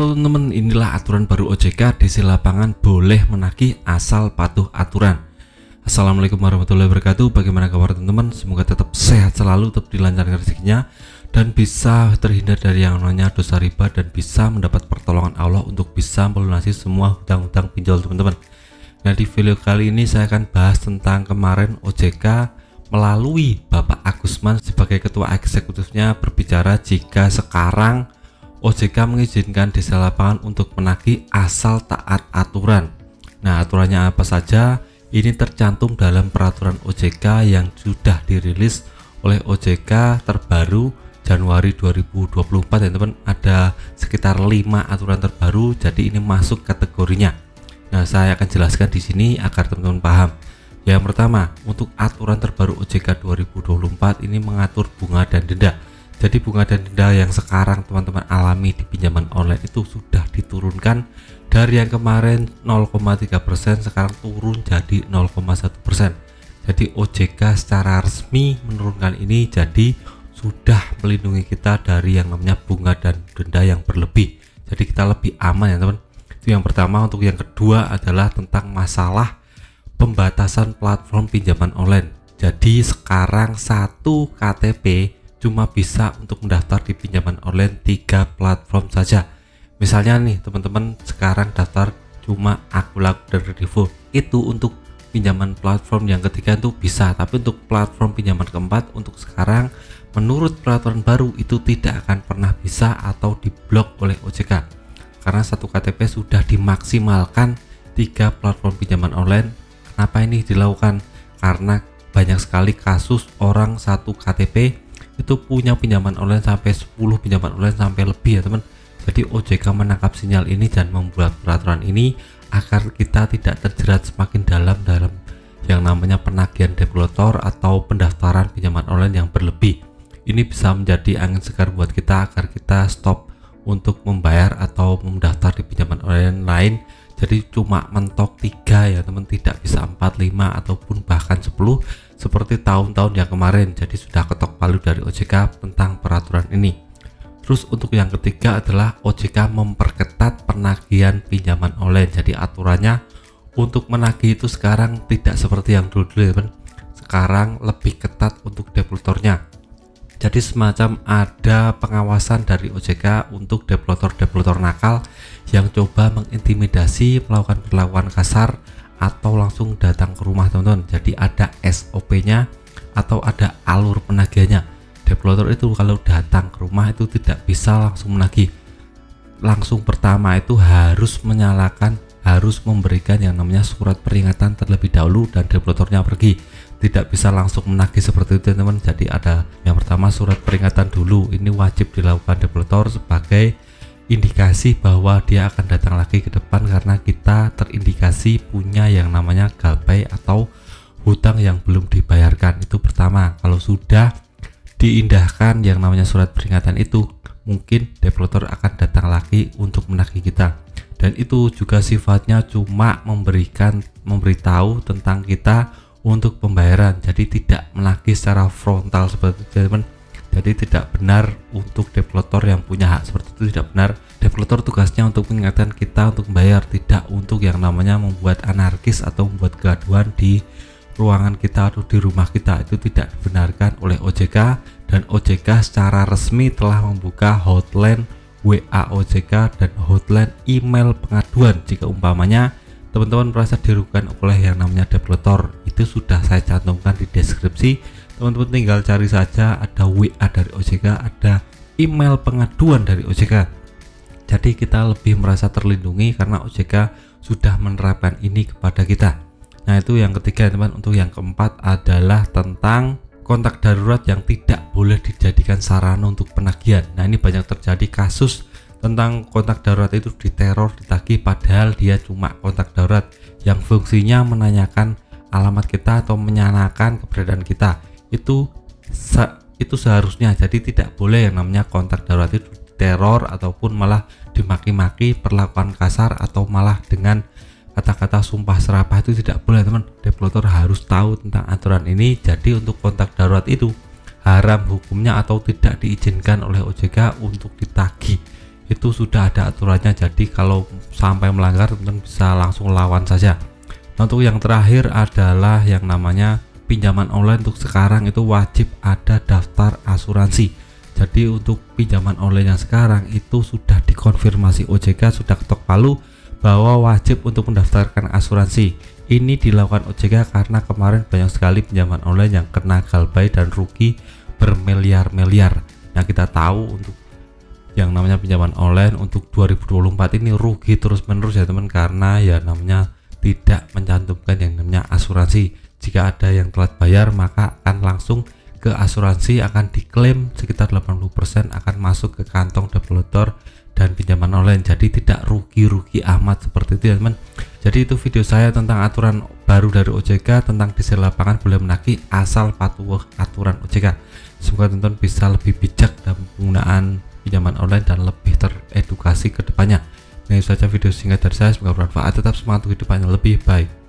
Halo teman-teman, inilah aturan baru OJK. DC lapangan boleh menagih asal patuh aturan. Assalamualaikum warahmatullahi wabarakatuh. Bagaimana kabar teman-teman? Semoga tetap sehat selalu, tetap dilancarkan rezekinya, dan bisa terhindar dari yang namanya dosa riba, dan bisa mendapat pertolongan Allah untuk bisa melunasi semua hutang-hutang pinjol teman-teman. Nah, di video kali ini saya akan bahas tentang kemarin OJK melalui Bapak Agusman sebagai ketua eksekutifnya berbicara jika sekarang OJK mengizinkan desa lapangan untuk menagih asal taat aturan. Nah, aturannya apa saja? Ini tercantum dalam peraturan OJK yang sudah dirilis oleh OJK terbaru Januari 2024 ya teman. Ada sekitar 5 aturan terbaru, jadi ini masuk kategorinya. Nah, saya akan jelaskan di sini agar teman-teman paham. Yang pertama, untuk aturan terbaru OJK 2024 ini mengatur bunga dan denda. Jadi bunga dan denda yang sekarang teman-teman alami di pinjaman online itu sudah diturunkan dari yang kemarin 0,3%, sekarang turun jadi 0,1%. Jadi OJK secara resmi menurunkan ini, jadi sudah melindungi kita dari yang namanya bunga dan denda yang berlebih. Jadi kita lebih aman ya teman. Itu yang pertama. Untuk yang kedua adalah tentang masalah pembatasan platform pinjaman online. Jadi sekarang satu KTP cuma bisa untuk mendaftar di pinjaman online 3 platform saja. Misalnya nih teman-teman sekarang daftar cuma Akulaku dan Kredivo, itu untuk pinjaman platform yang ketiga itu bisa, tapi untuk platform pinjaman keempat untuk sekarang menurut peraturan baru itu tidak akan pernah bisa atau diblok oleh OJK karena satu KTP sudah dimaksimalkan 3 platform pinjaman online. Kenapa ini dilakukan? Karena banyak sekali kasus orang satu KTP itu punya pinjaman online sampai 10 pinjaman online sampai lebih ya teman. Jadi OJK menangkap sinyal ini dan membuat peraturan ini agar kita tidak terjerat semakin dalam yang namanya penagihan debitor atau pendaftaran pinjaman online yang berlebih. Ini bisa menjadi angin segar buat kita agar kita stop untuk membayar atau mendaftar di pinjaman online lain. Jadi cuma mentok 3 ya teman, tidak bisa 4, 5 ataupun bahkan 10 seperti tahun-tahun yang kemarin. Jadi sudah ketok palu dari OJK tentang peraturan ini. Terus untuk yang ketiga adalah OJK memperketat penagihan pinjaman online. Jadi aturannya untuk menagih itu sekarang tidak seperti yang dulu ya teman. Sekarang lebih ketat untuk debitornya. Jadi semacam ada pengawasan dari OJK untuk debitor nakal yang coba mengintimidasi, melakukan perlakuan kasar atau langsung datang ke rumah teman-teman. Jadi ada SOP-nya atau ada alur penagihannya. Debitor itu kalau datang ke rumah itu tidak bisa langsung menagih. Langsung pertama itu harus memberikan yang namanya surat peringatan terlebih dahulu dan debitornya pergi. Tidak bisa langsung menagih seperti itu teman. Jadi ada yang pertama surat peringatan dulu. Ini wajib dilakukan debitor sebagai indikasi bahwa dia akan datang lagi ke depan karena kita terindikasi punya yang namanya galpay atau hutang yang belum dibayarkan. Itu pertama. Kalau sudah diindahkan yang namanya surat peringatan itu, mungkin debitor akan datang lagi untuk menagih kita. Dan itu juga sifatnya cuma memberitahu tentang kita untuk pembayaran, jadi tidak menagih secara frontal seperti itu teman. Jadi tidak benar untuk debitor yang punya hak seperti itu, tidak benar. Debitor tugasnya untuk mengingatkan kita untuk membayar, tidak untuk yang namanya membuat anarkis atau membuat kegaduhan di ruangan kita atau di rumah kita. Itu tidak dibenarkan oleh OJK, dan OJK secara resmi telah membuka hotline WA OJK dan hotline email pengaduan jika umpamanya teman-teman merasa dirugikan oleh yang namanya debitor. Itu sudah saya cantumkan di deskripsi. Teman-teman tinggal cari saja, ada WA dari OJK, ada email pengaduan dari OJK. Jadi kita lebih merasa terlindungi karena OJK sudah menerapkan ini kepada kita. Nah, itu yang ketiga teman. Untuk yang keempat adalah tentang kontak darurat yang tidak boleh dijadikan sarana untuk penagihan. Nah, ini banyak terjadi kasus tentang kontak darurat itu diteror, ditagih padahal dia cuma kontak darurat yang fungsinya menanyakan alamat kita atau menyanakan keberadaan kita. Itu seharusnya. Jadi tidak boleh yang namanya kontak darurat itu teror ataupun malah dimaki-maki, perlakuan kasar atau malah dengan kata-kata sumpah serapah. Itu tidak boleh teman. Debitor harus tahu tentang aturan ini. Jadi untuk kontak darurat itu haram hukumnya atau tidak diizinkan oleh OJK untuk ditagih. itu sudah ada aturannya, jadi kalau sampai melanggar teman-teman bisa langsung lawan saja. Nah, untuk yang terakhir adalah yang namanya pinjaman online. Untuk sekarang itu wajib ada daftar asuransi. Jadi untuk pinjaman online yang sekarang itu sudah dikonfirmasi OJK, sudah ketok palu bahwa wajib untuk mendaftarkan asuransi. Ini dilakukan OJK karena kemarin banyak sekali pinjaman online yang kena galbay dan rugi bermiliar-miliar. Yang kita tahu untuk yang namanya pinjaman online untuk 2024 ini rugi terus-menerus ya teman, karena ya namanya tidak mencantumkan yang namanya asuransi. Jika ada yang telat bayar maka akan langsung ke asuransi, akan diklaim sekitar 80% akan masuk ke kantong developer dan pinjaman online, jadi tidak rugi-rugi amat seperti itu ya teman. Jadi itu video saya tentang aturan baru dari OJK tentang diesel lapangan boleh menagih asal patuh aturan OJK. Semoga teman-teman bisa lebih bijak dalam penggunaan pinjaman online dan lebih teredukasi ke depannya. Ini saja video singkat dari saya, semoga bermanfaat. Tetap semangat untuk kehidupannya lebih baik.